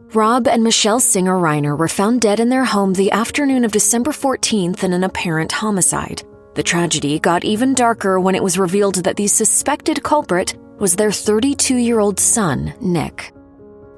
Rob and Michele Singer Reiner were found dead in their home the afternoon of December 14th in an apparent homicide. The tragedy got even darker when it was revealed that the suspected culprit was their 32-year-old son, Nick.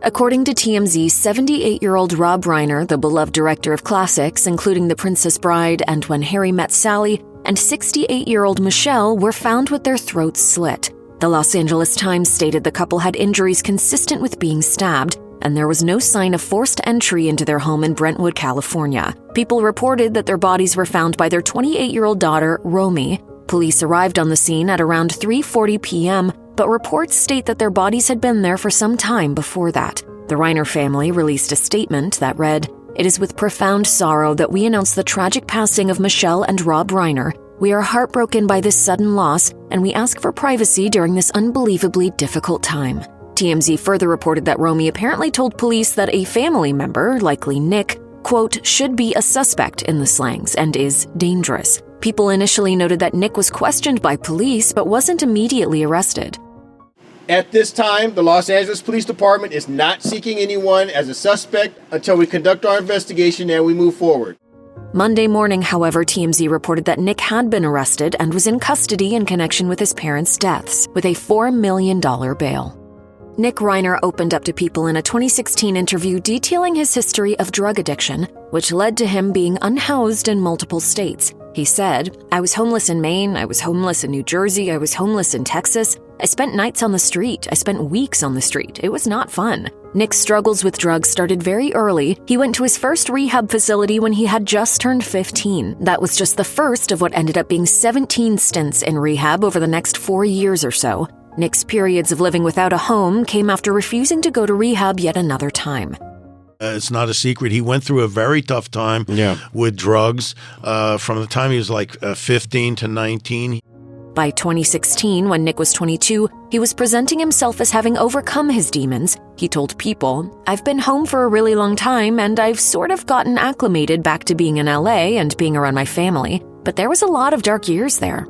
According to TMZ, 78-year-old Rob Reiner, the beloved director of classics, including The Princess Bride and When Harry Met Sally, and 68-year-old Michele were found with their throats slit. The Los Angeles Times stated the couple had injuries consistent with being stabbed, and there was no sign of forced entry into their home in Brentwood, California. People reported that their bodies were found by their 28-year-old daughter, Romy. Police arrived on the scene at around 3:40 p.m., but reports state that their bodies had been there for some time before that. The Reiner family released a statement that read, "It is with profound sorrow that we announce the tragic passing of Michele and Rob Reiner. We are heartbroken by this sudden loss, and we ask for privacy during this unbelievably difficult time." TMZ further reported that Romy apparently told police that a family member, likely Nick, quote, should be a suspect in the slangs and is dangerous. People initially noted that Nick was questioned by police but wasn't immediately arrested. At this time, the Los Angeles Police Department is not seeking anyone as a suspect until we conduct our investigation and we move forward. Monday morning, however, TMZ reported that Nick had been arrested and was in custody in connection with his parents' deaths, with a $4 million bail. Nick Reiner opened up to people in a 2016 interview detailing his history of drug addiction, which led to him being unhoused in multiple states. He said, "I was homeless in Maine, I was homeless in New Jersey, I was homeless in Texas. I spent nights on the street, I spent weeks on the street. It was not fun." Nick's struggles with drugs started very early. He went to his first rehab facility when he had just turned 15. That was just the first of what ended up being 17 stints in rehab over the next 4 years or so. Nick's periods of living without a home came after refusing to go to rehab yet another time. It's not a secret. He went through a very tough time with drugs from the time he was like 15 to 19. By 2016, when Nick was 22, he was presenting himself as having overcome his demons. He told people, "I've been home for a really long time and I've sort of gotten acclimated back to being in LA and being around my family, but there was a lot of dark years there."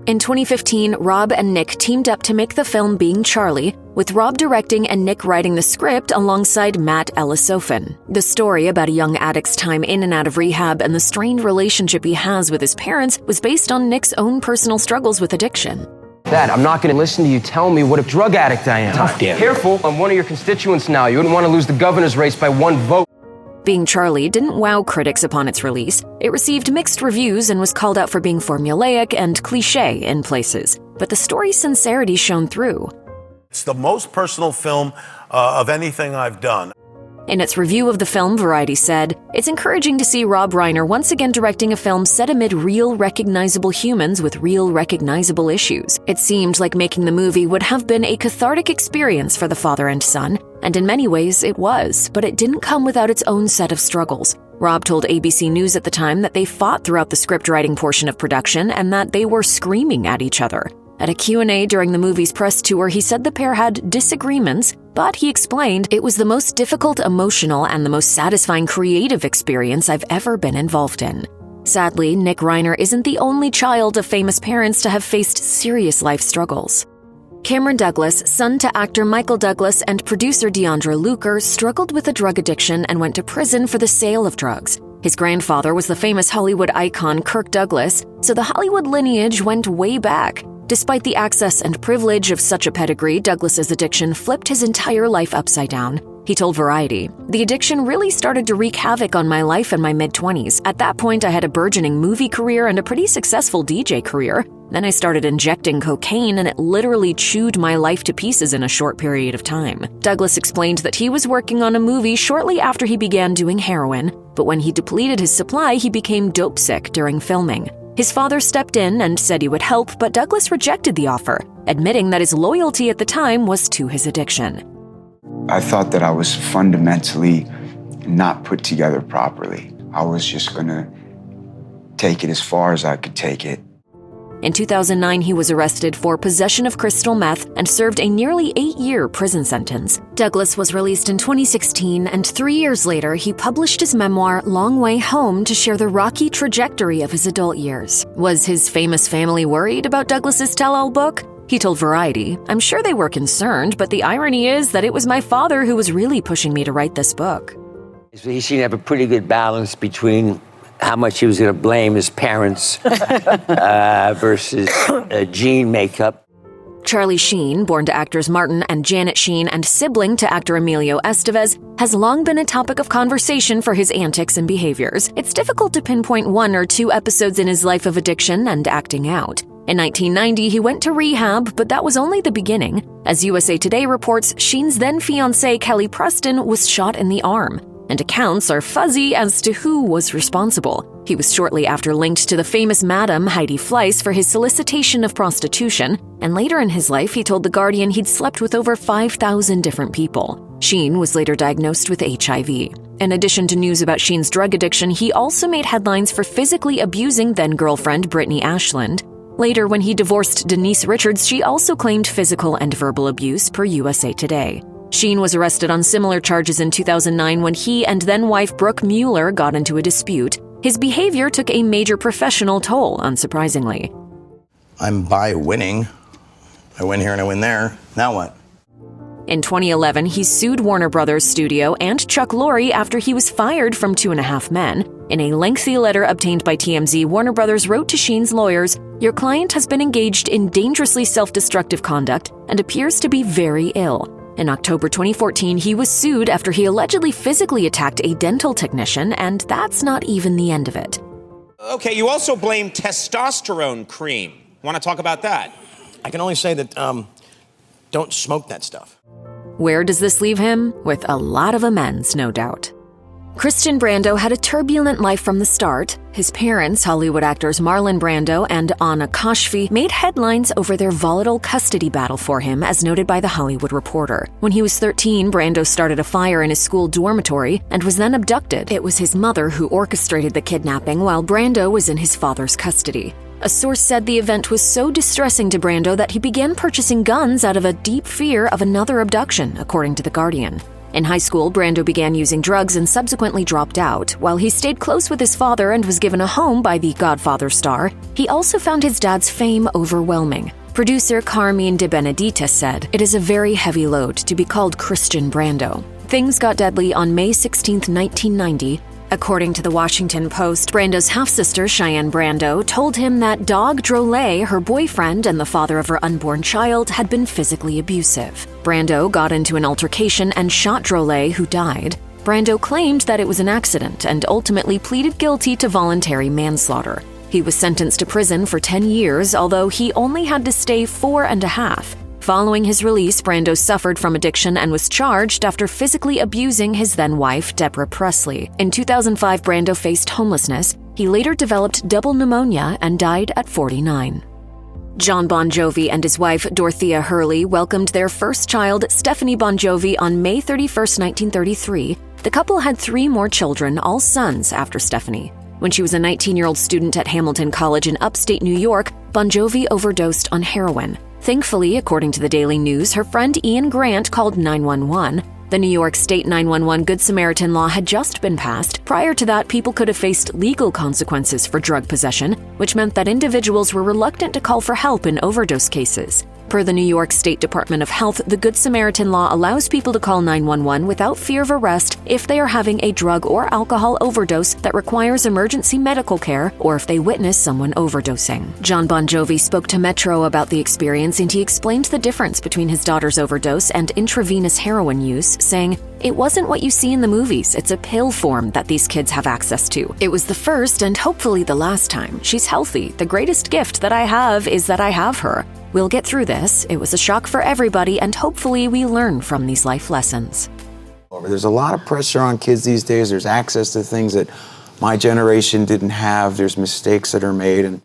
In 2015, Rob and Nick teamed up to make the film Being Charlie, with Rob directing and Nick writing the script alongside Matt Ellisofan. The story about a young addict's time in and out of rehab and the strained relationship he has with his parents was based on Nick's own personal struggles with addiction. Dad, I'm not going to listen to you tell me what a drug addict I am. Tough, damn. Careful, I'm one of your constituents now. You wouldn't want to lose the governor's race by 1 vote. Being Charlie didn't wow critics upon its release. It received mixed reviews and was called out for being formulaic and cliché in places. But the story's sincerity shone through. It's the most personal film of anything I've done. In its review of the film, Variety said, "It's encouraging to see Rob Reiner once again directing a film set amid real, recognizable humans with real, recognizable issues. It seemed like making the movie would have been a cathartic experience for the father and son, and in many ways it was, but it didn't come without its own set of struggles." Rob told ABC News at the time that they fought throughout the script writing portion of production and that they were screaming at each other. At a Q&A during the movie's press tour, he said the pair had disagreements, but he explained it was the most difficult, emotional, and the most satisfying creative experience I've ever been involved in. Sadly, Nick Reiner isn't the only child of famous parents to have faced serious life struggles. Cameron Douglas, son to actor Michael Douglas and producer Deandra Luker, struggled with a drug addiction and went to prison for the sale of drugs. His grandfather was the famous Hollywood icon Kirk Douglas, so the Hollywood lineage went way back. Despite the access and privilege of such a pedigree, Douglas's addiction flipped his entire life upside down. He told Variety, "The addiction really started to wreak havoc on my life in my mid-20s. At that point, I had a burgeoning movie career and a pretty successful DJ career. Then I started injecting cocaine and it literally chewed my life to pieces in a short period of time." Douglas explained that he was working on a movie shortly after he began doing heroin, but when he depleted his supply, he became dope sick during filming. His father stepped in and said he would help, but Douglas rejected the offer, admitting that his loyalty at the time was to his addiction. I thought that I was fundamentally not put together properly. I was just gonna take it as far as I could take it. In 2009, he was arrested for possession of crystal meth and served a nearly 8-year prison sentence. Douglas was released in 2016, and 3 years later, he published his memoir, Long Way Home, to share the rocky trajectory of his adult years. Was his famous family worried about Douglas's tell-all book? He told Variety, "I'm sure they were concerned, but the irony is that it was my father who was really pushing me to write this book." He seemed to have a pretty good balance between how much he was going to blame his parents versus gene makeup. Charlie Sheen, born to actors Martin and Janet Sheen and sibling to actor Emilio Estevez, has long been a topic of conversation for his antics and behaviors. It's difficult to pinpoint 1 or 2 episodes in his life of addiction and acting out. In 1990, he went to rehab, but that was only the beginning. As USA Today reports, Sheen's then-fiancée Kelly Preston was shot in the arm, and accounts are fuzzy as to who was responsible. He was shortly after linked to the famous Madam Heidi Fleiss for his solicitation of prostitution, and later in his life he told The Guardian he'd slept with over 5,000 different people. Sheen was later diagnosed with HIV. In addition to news about Sheen's drug addiction, he also made headlines for physically abusing then-girlfriend Brittany Ashland. Later, when he divorced Denise Richards, she also claimed physical and verbal abuse, per USA Today. Sheen was arrested on similar charges in 2009 when he and then-wife Brooke Mueller got into a dispute. His behavior took a major professional toll, unsurprisingly. I'm by winning. I win here and I win there. Now what? In 2011, he sued Warner Brothers Studio and Chuck Lorre after he was fired from 2.5 Men. In a lengthy letter obtained by TMZ, Warner Brothers wrote to Sheen's lawyers, "Your client has been engaged in dangerously self-destructive conduct and appears to be very ill." In October 2014, he was sued after he allegedly physically attacked a dental technician, and that's not even the end of it. Okay, you also blame testosterone cream. Want to talk about that? I can only say that, don't smoke that stuff. Where does this leave him? With a lot of amends, no doubt. Christian Brando had a turbulent life from the start. His parents, Hollywood actors Marlon Brando and Anna Kashfi, made headlines over their volatile custody battle for him, as noted by The Hollywood Reporter. When he was 13, Brando started a fire in his school dormitory and was then abducted. It was his mother who orchestrated the kidnapping while Brando was in his father's custody. A source said the event was so distressing to Brando that he began purchasing guns out of a deep fear of another abduction, according to The Guardian. In high school, Brando began using drugs and subsequently dropped out. While he stayed close with his father and was given a home by the Godfather star, he also found his dad's fame overwhelming. Producer Carmine De Benedictis said, "It is a very heavy load to be called Christian Brando." Things got deadly on May 16, 1990. According to the Washington Post, Brando's half-sister, Cheyenne Brando, told him that Dog Drolet, her boyfriend and the father of her unborn child, had been physically abusive. Brando got into an altercation and shot Drolet, who died. Brando claimed that it was an accident and ultimately pleaded guilty to voluntary manslaughter. He was sentenced to prison for 10 years, although he only had to stay 4.5. Following his release, Brando suffered from addiction and was charged after physically abusing his then-wife, Deborah Presley. In 2005, Brando faced homelessness. He later developed double pneumonia and died at 49. John Bongiovi and his wife, Dorothea Hurley, welcomed their first child, Stephanie Bongiovi, on May 31, 1933. The couple had 3 more children, all sons, after Stephanie. When she was a 19-year-old student at Hamilton College in upstate New York, Bongiovi overdosed on heroin. Thankfully, according to the Daily News, her friend Ian Grant called 911. The New York State 911 Good Samaritan law had just been passed. Prior to that, people could have faced legal consequences for drug possession, which meant that individuals were reluctant to call for help in overdose cases. Per the New York State Department of Health, the Good Samaritan law allows people to call 911 without fear of arrest if they are having a drug or alcohol overdose that requires emergency medical care or if they witness someone overdosing. John Bongiovi spoke to Metro about the experience, and he explained the difference between his daughter's overdose and intravenous heroin use, saying, "It wasn't what you see in the movies. It's a pill form that these kids have access to. It was the first and hopefully the last time. She's healthy. The greatest gift that I have is that I have her. We'll get through this. It was a shock for everybody, and hopefully we learn from these life lessons." There's a lot of pressure on kids these days. There's access to things that my generation didn't have. There's mistakes that are made. And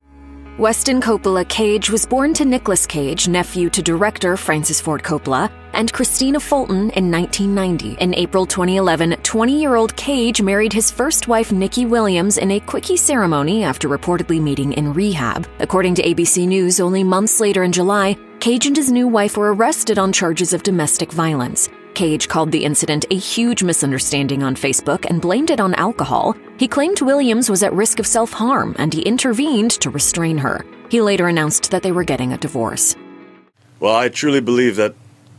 Weston Coppola Cage was born to Nicolas Cage, nephew to director Francis Ford Coppola, and Christina Fulton in 1990. In April 2011, 20-year-old Cage married his first wife, Nicki Williams, in a quickie ceremony after reportedly meeting in rehab. According to ABC News, only months later in July, Cage and his new wife were arrested on charges of domestic violence. Cage called the incident a huge misunderstanding on Facebook and blamed it on alcohol. He claimed Williams was at risk of self-harm, and he intervened to restrain her. He later announced that they were getting a divorce. Well, I truly believe that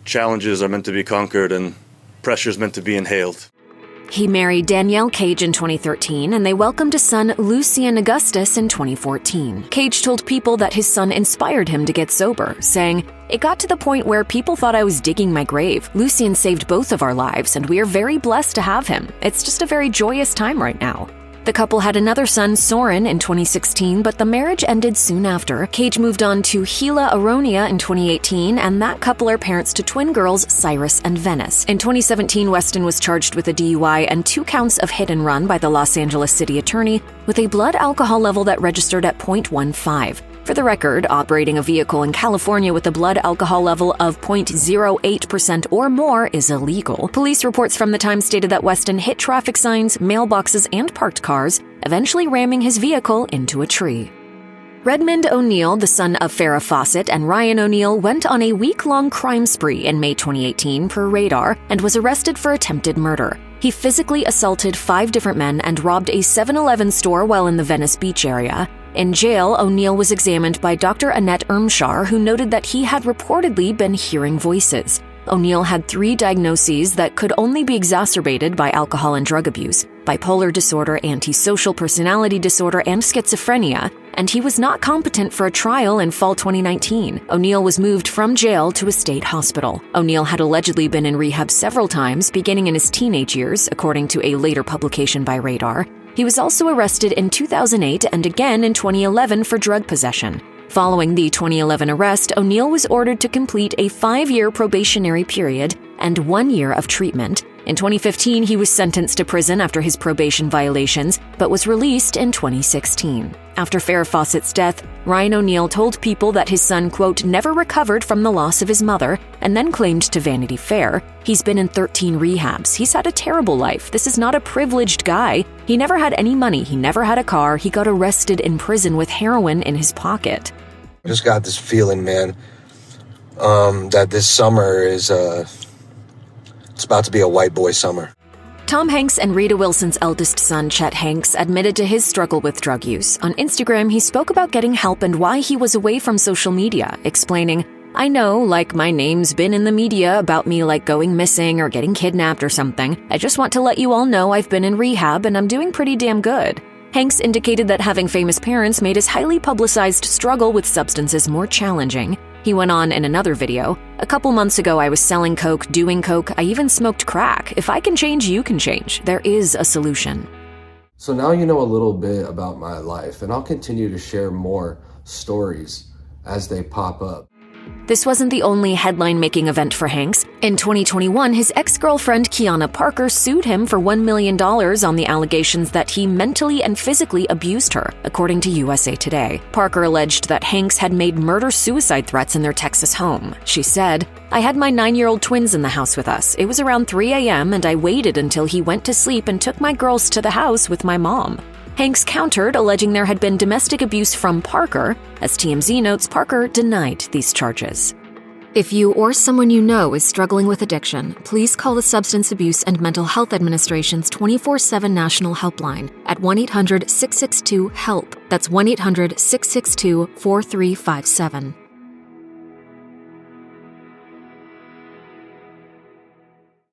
challenges are meant to be conquered and pressures meant to be inhaled. He married Danielle Cage in 2013, and they welcomed a son, Lucien Augustus, in 2014. Cage told People that his son inspired him to get sober, saying, "It got to the point where people thought I was digging my grave. Lucien saved both of our lives, and we are very blessed to have him. It's just a very joyous time right now." The couple had another son, Soren, in 2016, but the marriage ended soon after. Cage moved on to Gila Aronia in 2018, and that couple are parents to twin girls, Cyrus and Venice. In 2017, Weston was charged with a DUI and 2 counts of hit and run by the Los Angeles city attorney with a blood alcohol level that registered at 0.15. For the record, operating a vehicle in California with a blood alcohol level of 0.08% or more is illegal. Police reports from the time stated that Weston hit traffic signs, mailboxes, and parked cars, eventually ramming his vehicle into a tree. Redmond O'Neal, the son of Farrah Fawcett and Ryan O'Neal, went on a week-long crime spree in May 2018 per Radar and was arrested for attempted murder. He physically assaulted 5 different men and robbed a 7-Eleven store while in the Venice Beach area. In jail, O'Neal was examined by Dr. Annette Ermshar, who noted that he had reportedly been hearing voices. O'Neal had 3 diagnoses that could only be exacerbated by alcohol and drug abuse: bipolar disorder, antisocial personality disorder, and schizophrenia, and he was not competent for a trial in fall 2019. O'Neal was moved from jail to a state hospital. O'Neal had allegedly been in rehab several times, beginning in his teenage years, according to a later publication by Radar. He was also arrested in 2008 and again in 2011 for drug possession. Following the 2011 arrest, O'Neal was ordered to complete a 5-year probationary period and 1 year of treatment. In 2015, he was sentenced to prison after his probation violations, but was released in 2016. After Farrah Fawcett's death, Ryan O'Neal told People that his son, quote, never recovered from the loss of his mother, and then claimed to Vanity Fair, "He's been in 13 rehabs. He's had a terrible life. This is not a privileged guy. He never had any money. He never had a car. He got arrested in prison with heroin in his pocket." I just got this feeling, man, that this summer is, it's about to be a white boy summer. Tom Hanks and Rita Wilson's eldest son, Chet Hanks, admitted to his struggle with drug use. On Instagram, he spoke about getting help and why he was away from social media, explaining, "I know, like, my name's been in the media about me, like, going missing or getting kidnapped or something. I just want to let you all know I've been in rehab and I'm doing pretty damn good." Hanks indicated that having famous parents made his highly publicized struggle with substances more challenging. He went on in another video, "A couple months ago I was selling coke, doing coke, I even smoked crack. If I can change, you can change. There is a solution." So now you know a little bit about my life, and I'll continue to share more stories as they pop up. This wasn't the only headline-making event for Hanks. In 2021, his ex-girlfriend Kiana Parker sued him for $1 million on the allegations that he mentally and physically abused her, according to USA Today. Parker alleged that Hanks had made murder-suicide threats in their Texas home. She said, "I had my 9-year-old twins in the house with us. It was around 3 a.m. and I waited until he went to sleep and took my girls to the house with my mom." Hanks countered, alleging there had been domestic abuse from Parker. As TMZ notes, Parker denied these charges. If you or someone you know is struggling with addiction, please call the Substance Abuse and Mental Health Administration's 24/7 national helpline at 1-800-662-HELP. That's 1-800-662-4357.